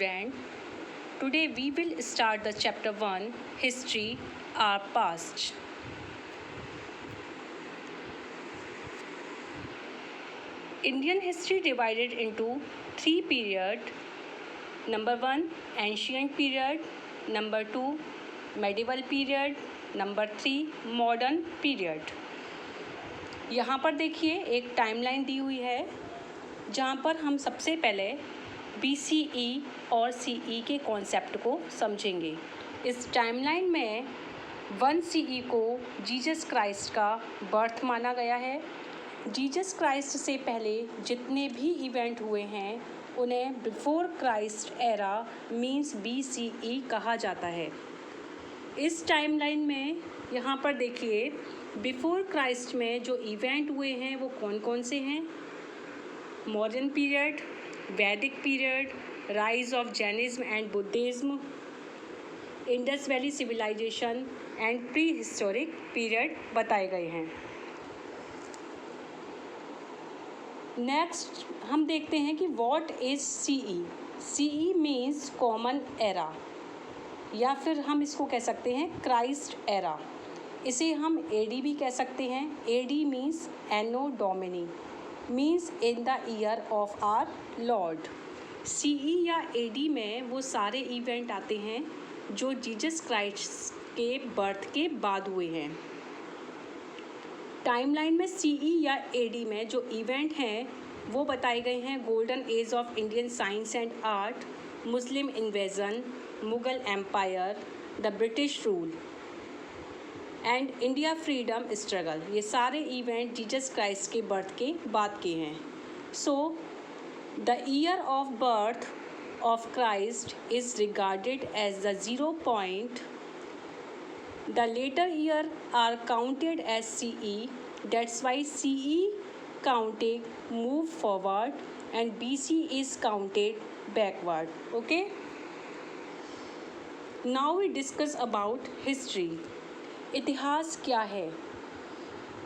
student. Today we will start the chapter 1, History, our past. Indian history divided into three periods. Number 1, ancient period. Number 2, medieval period. Number 3, modern period. यहाँ पर देखिए एक timeline दी हुई है जहाँ पर हम सबसे पहले BCE और CE के कॉन्सेप्ट को समझेंगे। इस टाइमलाइन में 1 CE को जीसस क्राइस्ट का बर्थ माना गया है। जीसस क्राइस्ट से पहले जितने भी इवेंट हुए हैं उन्हें before Christ era means BCE कहा जाता है। इस टाइमलाइन में यहाँ पर देखिए बिफोर क्राइस्ट में जो इवेंट हुए हैं वो कौन कौन से हैं। Modern period, Vedic period, rise of Jainism and Buddhism, Indus valley civilisation and prehistoric period बताए गए हैं। नेक्स्ट हम देखते हैं कि what is CE। CE means common era या फिर हम इसको कह सकते हैं क्राइस्ट एरा। इसे हम AD भी कह सकते हैं। AD means Anno Domini means in the year of our Lord. CE या AD में वो सारे इवेंट आते हैं जो जीसस क्राइस्ट के बर्थ के बाद हुए हैं। टाइमलाइन में CE या AD में जो इवेंट हैं वो बताए गए हैं golden age of Indian science and art, Muslim invasion, Mughal empire, the British rule and India freedom struggle. ये सारे इवेंट जीसस क्राइस्ट के बर्थ के बाद के हैं। So the year of birth of Christ is regarded as the 0 point. The later year are counted as CE. That's why CE counting move forward and BC is counted backward. Okay. Now we discuss about history. इतिहास क्या है?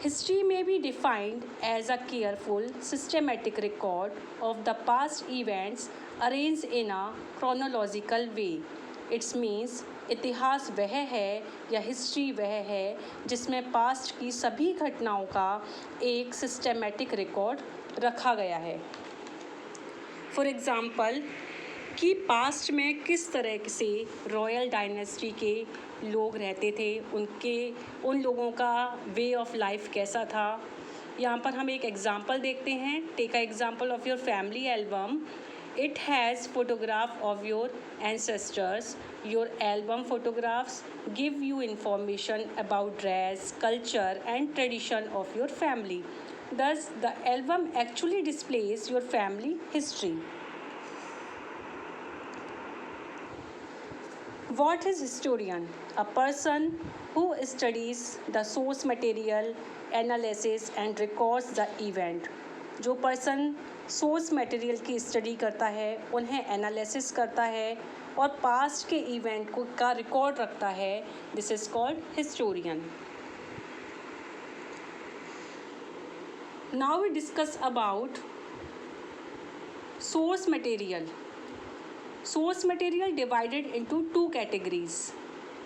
History may be defined as a careful, systematic record of the past events arranged in a chronological way. It means इतिहास वह है या history वह है जिसमें पास्ट की सभी घटनाओं का एक सिस्टेमेटिक रिकॉर्ड रखा गया है। फॉर एग्ज़ाम्पल कि पास्ट में किस तरह से रॉयल डायनेस्टी के लोग रहते थे, उन लोगों का वे ऑफ लाइफ कैसा था। यहाँ पर हम एक एग्ज़ाम्पल देखते हैं। Take a example of your family album. It has photograph of your ancestors. Your album photographs give you information about dress, culture and tradition of your family. Thus, the album actually displays your family history. What is historian? A person who studies the source material, analysis and records the event. जो person source material की study करता है, उन्हें analysis करता है और past के event को का रिकॉर्ड रखता है, this is called historian. Now we discuss about source material. Source material divided into 2 categories.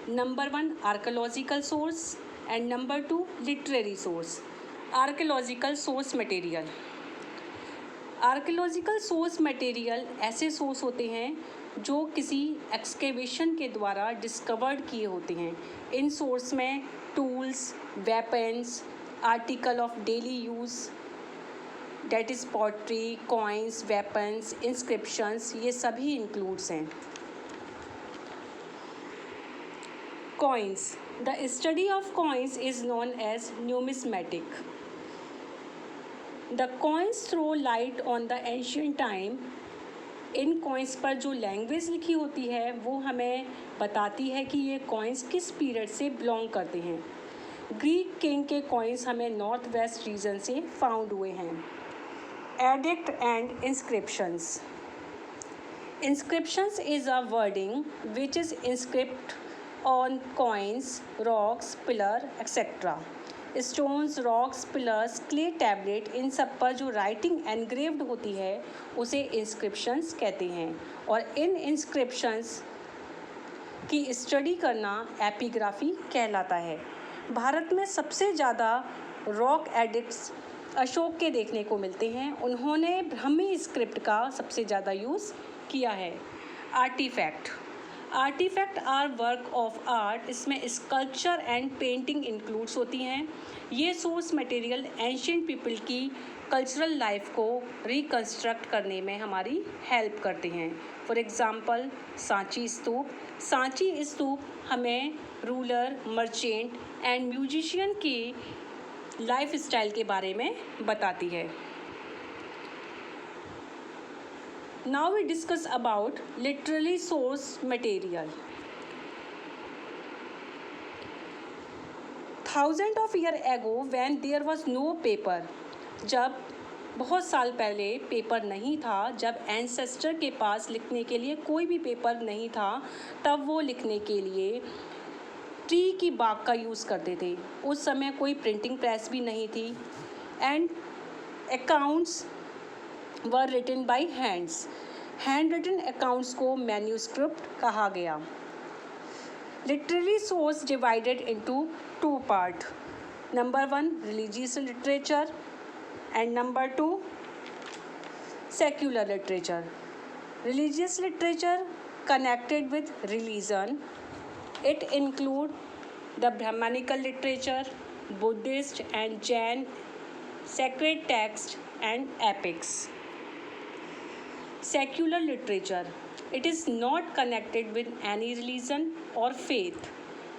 Number 1 archaeological source and number 2 literary source. Archaeological source material. Archaeological source material ऐसे source होते हैं जो किसी excavation के द्वारा discovered किए होते हैं। इन सोर्स में tools, weapons, article of daily use that is pottery, coins, weapons, inscriptions, ये सभी इंक्लूड्स हैं। Coins. The study of coins is known as numismatic. The coins throw light on the ancient time. इन coins पर जो language लिखी होती है वो हमें बताती है कि ये कॉइन्स किस पीरियड से बिलोंग करते हैं। ग्रीक किंग के कॉइन्स हमें नॉर्थ वेस्ट रीजन से फाउंड हुए हैं। Edict and inscriptions. Inscriptions is a wording which is inscript on coins, rocks, pillar etcetera. Stones, rocks, pillars, clay tablet, इन सब पर जो राइटिंग एनग्रेव्ड होती है उसे इंस्क्रिप्शंस कहते हैं। और इन इंस्क्रिप्शंस की स्टडी करना एपिग्राफी कहलाता है। भारत में सबसे ज़्यादा रॉक एडिक्ट्स अशोक के देखने को मिलते हैं। उन्होंने ब्राह्मी स्क्रिप्ट का सबसे ज़्यादा यूज़ किया है। Artefact are work of art, इसमें स्कल्पचर एंड पेंटिंग इंक्लूड्स होती हैं। ये सोर्स मटेरियल एंशिएंट पीपल की कल्चरल लाइफ को रिकंस्ट्रक्ट करने में हमारी हेल्प करते हैं। फॉर एग्ज़ाम्पल सांची स्तूप हमें रूलर, मर्चेंट एंड म्यूजिशियन की लाइफ स्टाइल के बारे में बताती है। Now we discuss about literary source material. Thousands of years ago when there was no paper, जब बहुत साल पहले पेपर नहीं था, जब एंसेस्टर के पास लिखने के लिए कोई भी पेपर नहीं था, तब वो लिखने के लिए ट्री की बाग का यूज़ करते थे। उस समय कोई प्रिंटिंग प्रेस भी नहीं थी and accounts were written by hands. Handwritten accounts को मैन्यूस्क्रिप्ट कहा गया। Literary source divided into two part. Number 1 religious literature and number 2 secular literature. Religious literature connected with religion, it include the Brahmanical literature, Buddhist and Jain sacred text and epics. Secular literature, it is not connected with any religion or faith.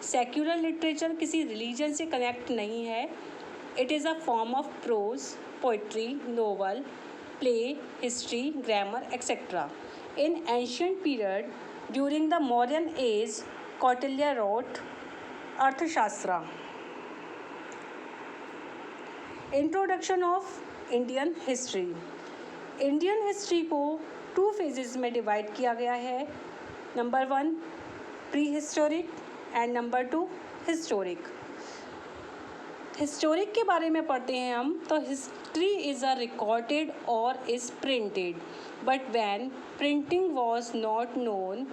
Secular literature किसी religion से connect नहीं है. It is a form of prose, poetry, novel, play, history, grammar, etc. In ancient period, during the modern age, Kautilya wrote Arthashastra. Introduction of Indian history. Indian history को 2 phases में divide किया गया है। Number 1 pre historic and number 2 historic. Historic के बारे में पढ़ते हैं हम, तो हिस्ट्री इज़ अ रिकॉर्डेड और is printed, but when printing was not known,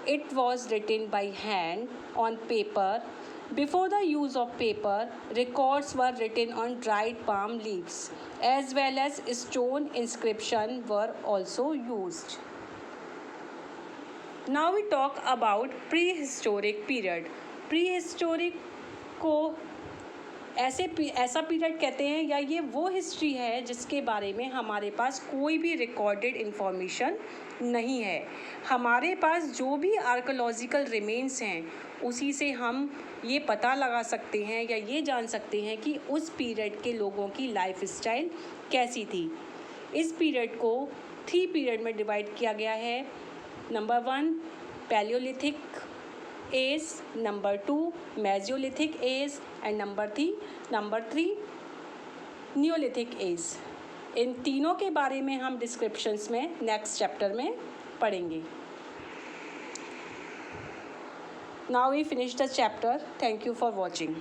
it was written by hand on paper. Before the use of paper, records were written on dried palm leaves, as well as stone inscription were also used. Now we talk about prehistoric period. Prehistoric को ऐसा period कहते हैं या ये वो history है जिसके बारे में हमारे पास कोई भी रिकॉर्डेड इंफॉर्मेशन नहीं है। हमारे पास जो भी आर्कोलॉजिकल रिमेन्स हैं उसी से हम ये पता लगा सकते हैं या ये जान सकते हैं कि उस पीरियड के लोगों की लाइफ स्टाइल कैसी थी। इस पीरियड को 3 पीरियड में डिवाइड किया गया है। Number 1 palaeolithic age, number 2 mesolithic age and number 3 neolithic age. इन तीनों के बारे में हम डिस्क्रिप्शंस में नेक्स्ट चैप्टर में पढ़ेंगे। Now we finish the chapter. Thank you for watching.